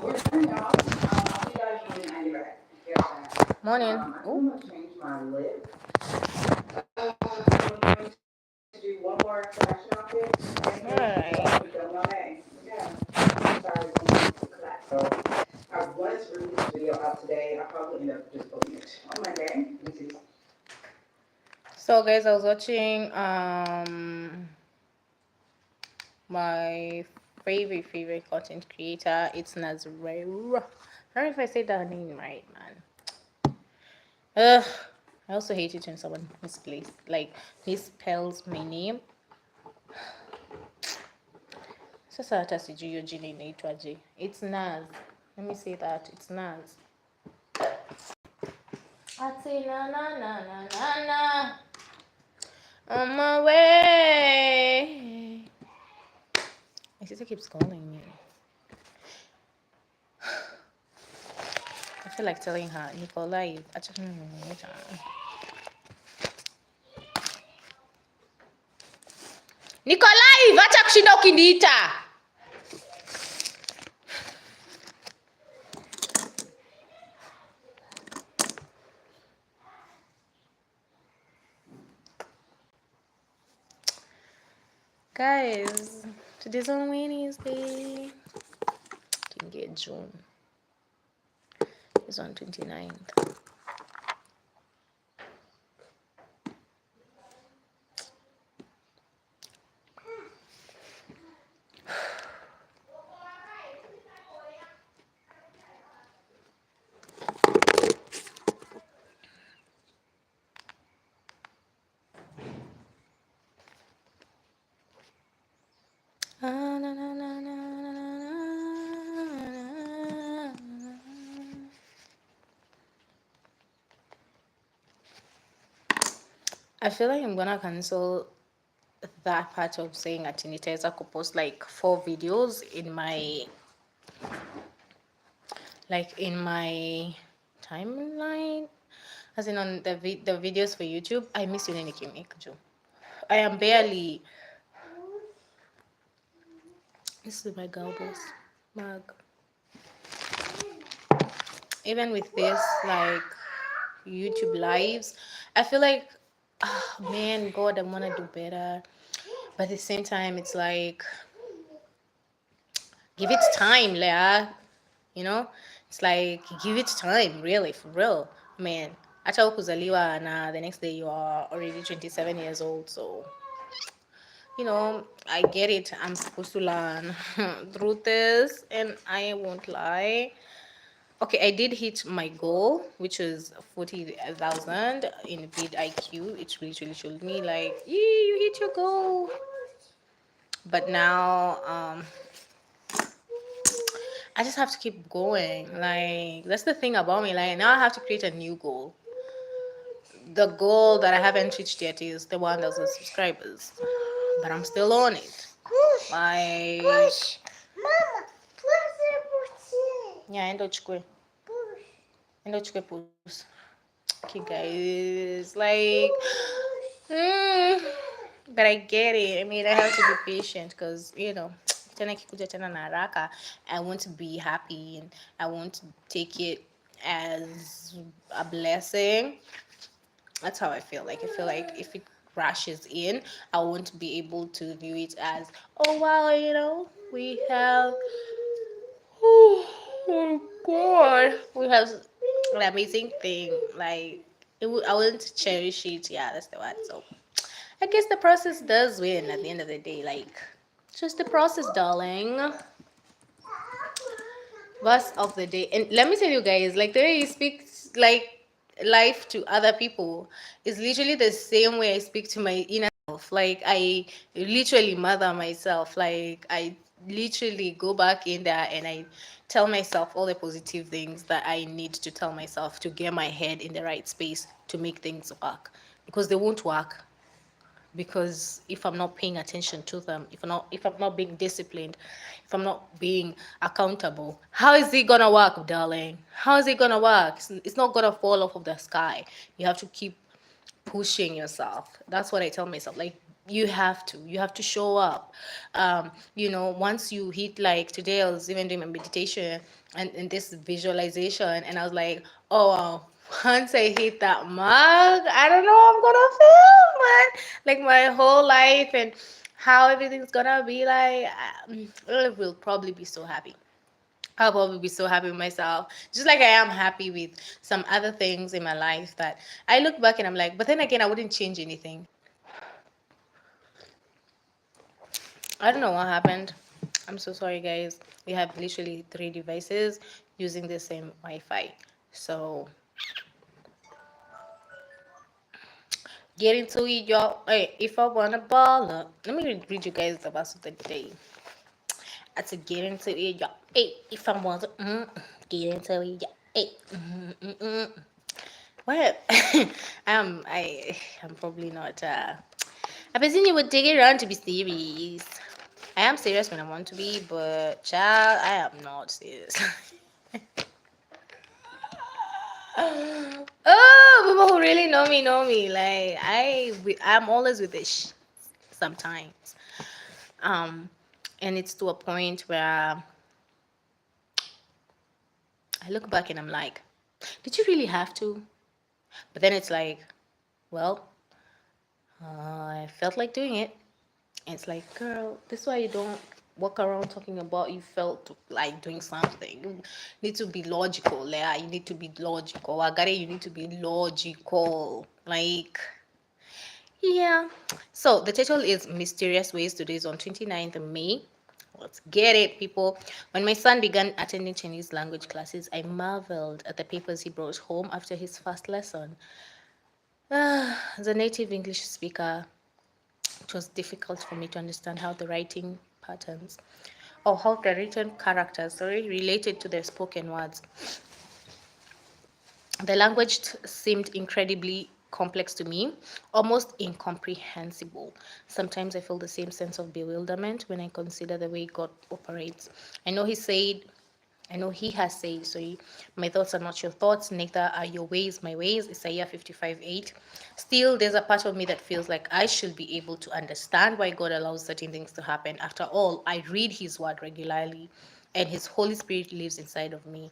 we're done, y'all. I'll see you guys when I get back. Morning. I think Oh, I'm gonna change my lip. I'm going to do one more fashion outfit, and then all right. we go my way. Yeah. Sorry, it's going to class. So I wanted to release this video out today. I probably end up just posting it on Monday. This is So, guys, I was watching my favorite content creator. It's Nazareth. I don't know if I said that name right, man. Ugh. I also hate it when someone misplaces, like, misspells my name. Sasa hata sijui hiyo jina inaitwaje. It's Naz. Let me say that. It's Naz. Ati na na na na na na. On my way. My sister keeps calling me. I feel like telling her, Nikolai, Nikolai, acha kushinda ukiniita. Guys, today's on Wednesday. Didn't get June. It's on 29th. I feel like I'm gonna cancel that part of saying Atiniteza could post like 4 videos in my timeline, as in on the videos for YouTube. I miss you, Nikimikju. I am barely. This is my girl boss, Mag. Even with this, like YouTube lives, I feel like, oh, man, God, I wanna do better. But at the same time, it's like, give it time, Leah. You know, it's like give it time, really, for real, man. Hata ukuzaliwa na the next day you are already 27 years old, so I get it. I'm supposed to learn through this, and I won't lie. Okay, I did hit my goal, which is 40,000 in vid IQ. It literally showed me like, yeah, you hit your goal. But now, I just have to keep going. Like, that's the thing about me. Like, now I have to create a new goal. The goal that I haven't reached yet is the 1,000 subscribers, but I'm still on it. Like, yeah, endo chukwe puss. Okay, guys, like, mm, but I get it. I mean, I have to be patient because tena kikuja tena na haraka, I want to be happy and I want to take it as a blessing. That's how I feel. Like, I feel like if it rushes in, I won't be able to view it as, oh wow, we have, oh God, we have an amazing thing. Like, I wouldn't cherish it. Yeah, that's the word. So I guess the process does win at the end of the day. Like, just the process, darling. Verse of the day. And let me tell you guys, like, the way you speak like life to other people is literally the same way I speak to my inner self. Like, I literally mother myself. Like, I literally go back in there and I tell myself all the positive things that I need to tell myself to get my head in the right space to make things work, because they won't work. Because if I'm not paying attention to them, if I'm not being disciplined, if I'm not being accountable, how is it gonna work, darling? How is it gonna work? It's not gonna fall off of the sky. You have to keep pushing yourself. That's what I tell myself. Like, you have to show up. Once you hit, like today I was even doing my meditation and this visualization, and I was like, oh wow, once I hit that mark, I don't know how I'm gonna feel, man. Like my whole life and how everything's gonna be like, I will probably be so happy. I'll probably be so happy with myself, just like I am happy with some other things in my life that I look back and I'm like, but then again, I wouldn't change anything. I don't know what happened. I'm so sorry, guys. We have literally three devices using the same Wi-Fi. So get into it, y'all. Hey, if I wanna ball up, let me read you guys the verse of the day. I said, get into it, y'all. Hey, if I want to, get into it, y'all. Hey, well, I'm probably not. I presume you would take it around to be serious. I am serious when I want to be, but child, I am not serious. Oh, people who really know me. Like I'm always with this sometimes. Um, and it's to a point where I look back and I'm like, did you really have to? But then it's like, well, I felt like doing it. And it's like, girl, this is why you don't walk around talking about you felt like doing something. You need to be logical, Leah. You need to be logical. Agare, you need to be logical. Like, yeah. So the title is Mysterious Ways. Today is on 29th of May. Let's get it, people. When my son began attending Chinese language classes, I marveled at the papers he brought home after his first lesson. As a native English speaker, it was difficult for me to understand how the writing patterns or how the written characters, related to the spoken words. The language seemed incredibly complex to me, almost incomprehensible. Sometimes I feel the same sense of bewilderment when I consider the way God operates. I know He said, I know He has said, sorry, my thoughts are not your thoughts, neither are your ways my ways, Isaiah 55:8. Still, there's a part of me that feels like I should be able to understand why God allows certain things to happen. After all, I read His word regularly, and His Holy Spirit lives inside of me.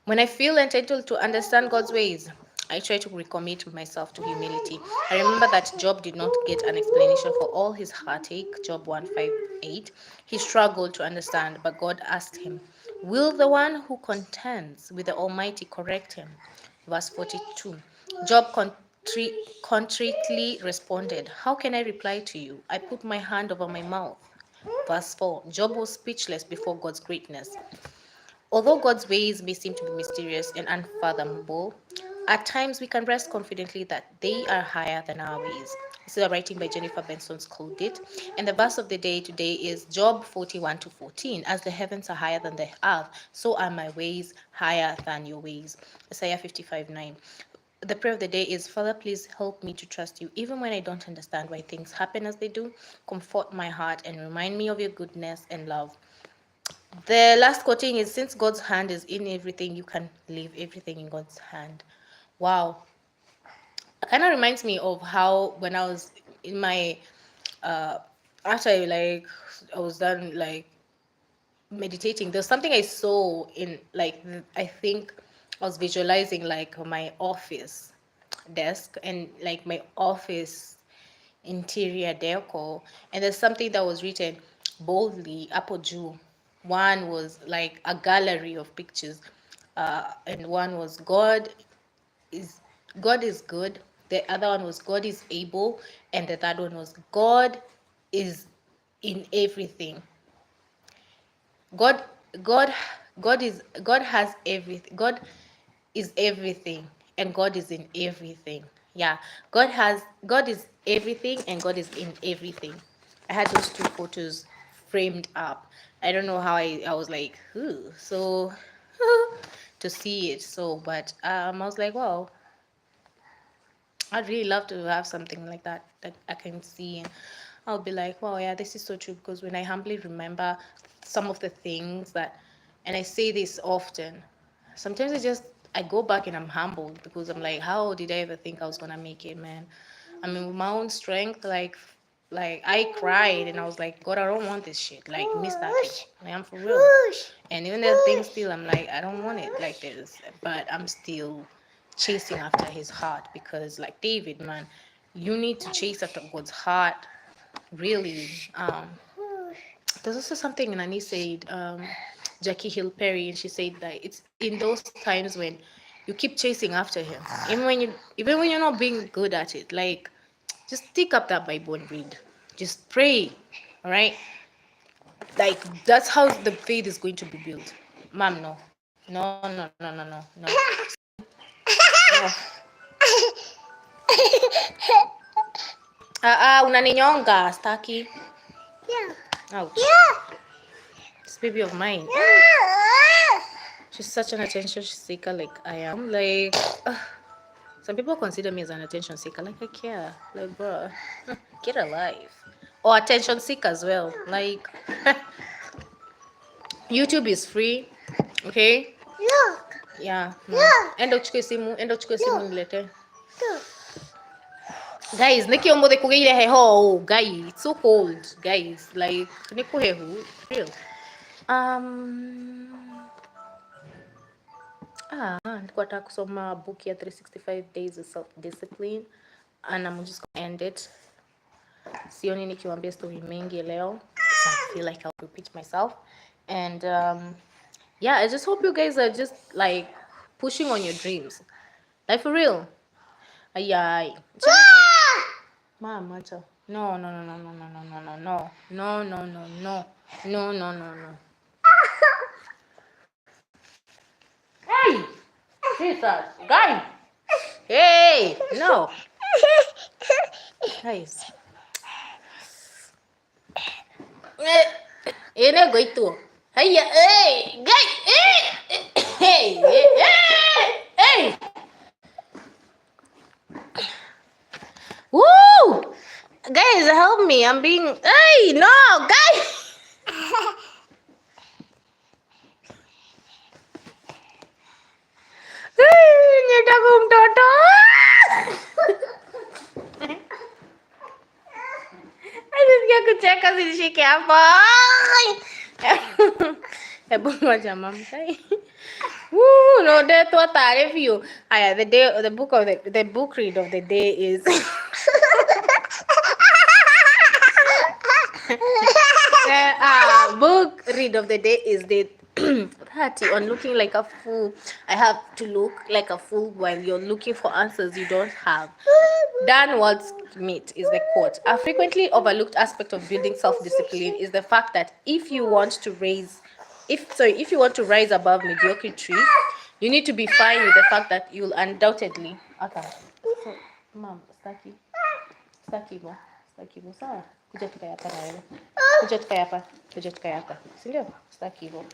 When I feel entitled to understand God's ways, I try to recommit myself to humility. I remember that Job did not get an explanation for all his heartache, Job 158. He struggled to understand, but God asked him, will the one who contends with the Almighty correct him? Verse 42. Job contritely responded, how can I reply to you? I put my hand over my mouth. Verse 4. Job was speechless before God's greatness. Although God's ways may seem to be mysterious and unfathomable, at times we can rest confidently that they are higher than our ways. This is a writing by Jennifer Benson's Called It. And the verse of the day today is Job 41 to 14. As the heavens are higher than the earth, so are my ways higher than your ways. Isaiah 55:9. The prayer of the day is, Father, please help me to trust you even when I don't understand why things happen as they do. Comfort my heart and remind me of your goodness and love. The last quoting is, since God's hand is in everything, you can leave everything in God's hand. Wow. It kind of reminds me of how when I was in my, uh, after I was done meditating, there's something I saw in I think I was visualizing like my office desk and like my office interior decor, and there's something that was written boldly apoju. One was like a gallery of pictures, and one was is God is good. The other one was God is able, and the third one was God is in everything. God, God, God has everything. God is everything, and God is in everything. Yeah, God is everything, and God is in everything. I had those two photos framed up. I don't know how I was like, ooh, so to see it. So, but I was like, wow, I'd really love to have something like that I can see, and I'll be like, wow, yeah, this is so true. Because when I humbly remember some of the things that, and I say this often, sometimes I go back and I'm humbled because I'm like, how did I ever think I was gonna make it, man? I mean, with my own strength, like I cried and I was like, God, I don't want this shit. Like, miss that thing. Like, I'm for real. And even that thing still, I'm like, I don't want it like this. But I'm still chasing after his heart because, like David, man, you need to chase after God's heart. Really. There's also something Nani said, Jackie Hill Perry, and she said that it's in those times when you keep chasing after him, even when you're not being good at it. Like, just pick up that Bible and read. Just pray. All right. Like that's how the faith is going to be built. Mom, no, no. Unaninyonga, staki. Yeah. Ouch. Yeah. This baby of mine. She's such an attention seeker, like I am. Like, some people consider me as an attention seeker. Like, I care. Like, bro, get a life. Or attention seeker as well. Like, YouTube is free. Okay? Look. Yeah. No. Look. Enda uchukue simu nilete. Guys, nikiombo de kugeire heho. Guys, it's so cold. Guys, like, nikuhehu. Real. Nilikuwa nataka kusoma book ya 365 Days of Self-Discipline and I'm just gonna end it. Sioni nikiwaambia story mingi leo. So I feel like I'll repeat myself. And yeah, I just hope you guys are just like pushing on your dreams. Like for real. Ay. Mom, macho. No. No. Hey! Jesus! Guys! Hey! No! Guys. Ina go ito. Hey! Guys! Hey! Woo! Guys, help me. I'm being... Hey! No! Guys! Nitaka mtoto. Nasikia kucheka zilishike hapa. Hebu ngoja mama. Woo, no, that's what I you. The book read of the day is book read of the day is the 30 on looking like a fool. I have to look like a fool while you're looking for answers you don't have. Dan Waldsmith is the quote. A frequently overlooked aspect of building self-discipline is the fact that if you want to rise above mediocrity, you need to be fine with the fact that you'll undoubtedly. Okay. So, mom, staki hivyo sawa. Kuja tukae hapa na wewe. Kuja tukae hapa. Si ndio? Staki hivyo.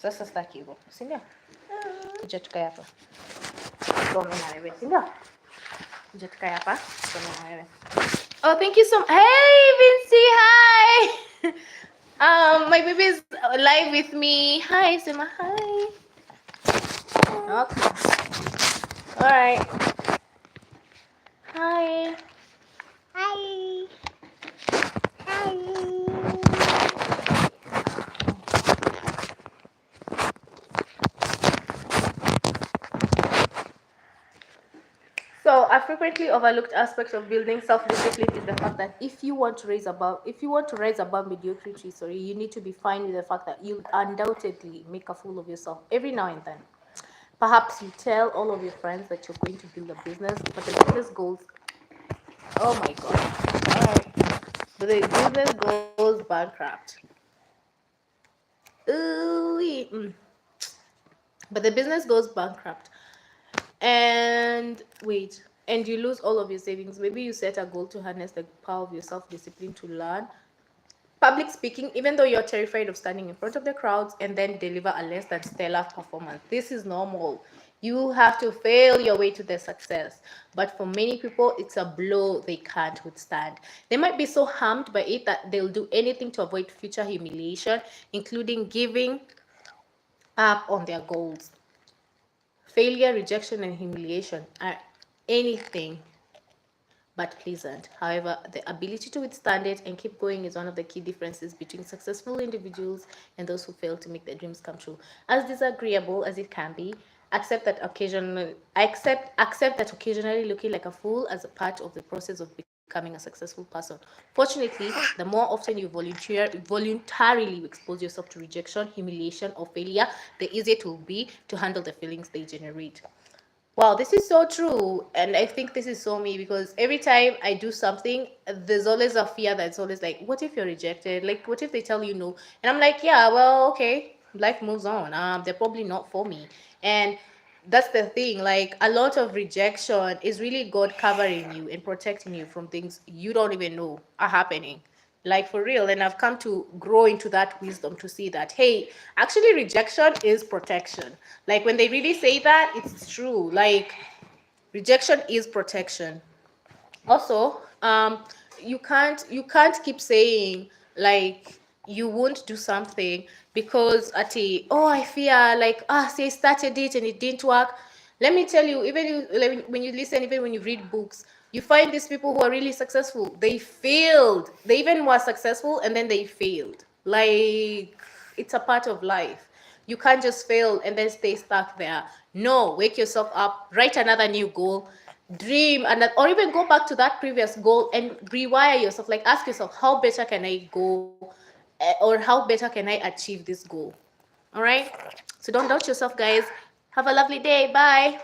Sasa staki hivyo. Si ndio? Kuja tukae hapa. Tusome na wewe. Si ndio? Kuja tukae hapa. Tusome na wewe. Oh, thank you so much. Hey, Vinci, hi. My baby is live with me. Hi, Sima, hi. Okay. All right. Hi. So a frequently overlooked aspect of building self-discipline is the fact that if you want to rise above mediocrity, you need to be fine with the fact that you'll undoubtedly make a fool of yourself every now and then. Perhaps you tell all of your friends that you're going to build a business, but the business goes, oh my god, all right, but the business goes bankrupt. But the business goes bankrupt. And you lose all of your savings. Maybe you set a goal to harness the power of your self-discipline to learn public speaking, even though you're terrified of standing in front of the crowds and then deliver a less than stellar performance. This is normal. You have to fail your way to the success. But for many people, it's a blow they can't withstand. They might be so harmed by it that they'll do anything to avoid future humiliation, including giving up on their goals. Failure, rejection, and humiliation are anything but pleasant. However, the ability to withstand it and keep going is one of the key differences between successful individuals and those who fail to make their dreams come true. As disagreeable as it can be, accept that occasionally looking like a fool as a part of the process of becoming a successful person. Fortunately, the more often you voluntarily expose yourself to rejection, humiliation, or failure, the easier it will be to handle the feelings they generate. Wow, this is so true. And I think this is so me because every time I do something, there's always a fear that's always like, what if you're rejected? Like, what if they tell you no? And I'm like, yeah, well, okay, life moves on. They're probably not for me. And that's the thing. Like, a lot of rejection is really God covering you and protecting you from things you don't even know are happening, like for real. And I've come to grow into that wisdom to see that, hey, actually rejection is protection. Like when they really say that, it's true. Like rejection is protection. Also, you can't keep saying like you won't do something because at a, oh, I fear, like, say I started it and it didn't work. Let me tell you, even you, like, when you listen, even when you read books, you find these people who are really successful, they failed, they even were successful and then they failed. Like, it's a part of life. You can't just fail and then stay stuck there. No, wake yourself up, write another new goal, dream, and or even go back to that previous goal and rewire yourself. Like ask yourself, how better can I go, or how better can I achieve this goal? All right. So don't doubt yourself, guys. Have a lovely day. Bye.